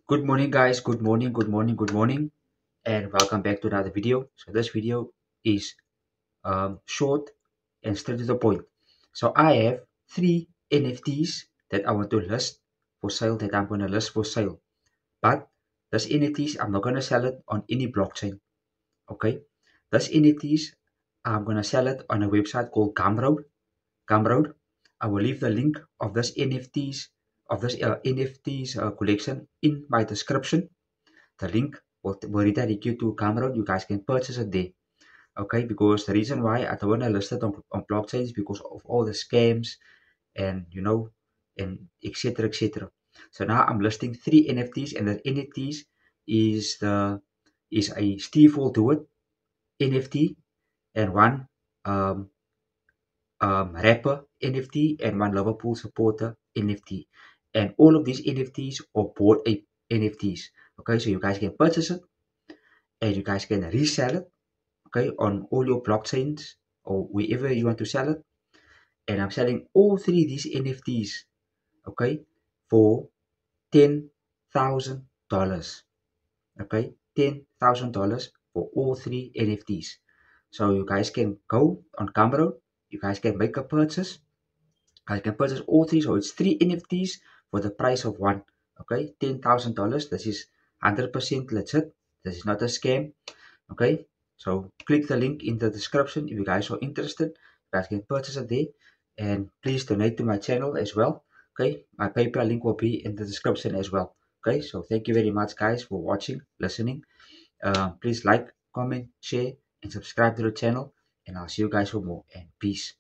Good morning, guys. Good morning, and welcome back to another video. So this video is short and straight to the point. So I have three NFTs that I want to list for sale, that I'm going to list for sale. But this NFTs, I'm not going to sell it on any blockchain. Okay, this NFTs, I'm going to sell it on a website called Gumroad. Gumroad. I will leave the link of this NFTs collection in my description. The link will redirect you to Gumroad. You guys can purchase it there. Okay, because the reason why I don't want to list it on blockchains because of all the scams and and etc. So now I'm listing three NFTs, and the NFTs is a Steve Will Do It NFT and one um, rapper NFT and one Liverpool supporter NFT. And all of these NFTs are Bored Ape NFTs. Okay, so you guys can purchase it and you guys can resell it, okay, on all your blockchains or wherever you want to sell it. And I'm selling all three of these NFTs, okay, for $10,000. Okay, $10,000 for all three NFTs. So you guys can go on Gumroad, you guys can make a purchase. I can purchase all three, so it's three NFTs for the price of one. Okay, $10,000. This is 100% legit. This is not a scam. Okay, so click the link in the description if you guys are interested. You guys can purchase it there, and please donate to my channel as well. Okay, my PayPal link will be in the description as well. Okay, so thank you very much, guys, for watching, listening. Please like, comment, share, and subscribe to the channel, and I'll see you guys for more. And peace.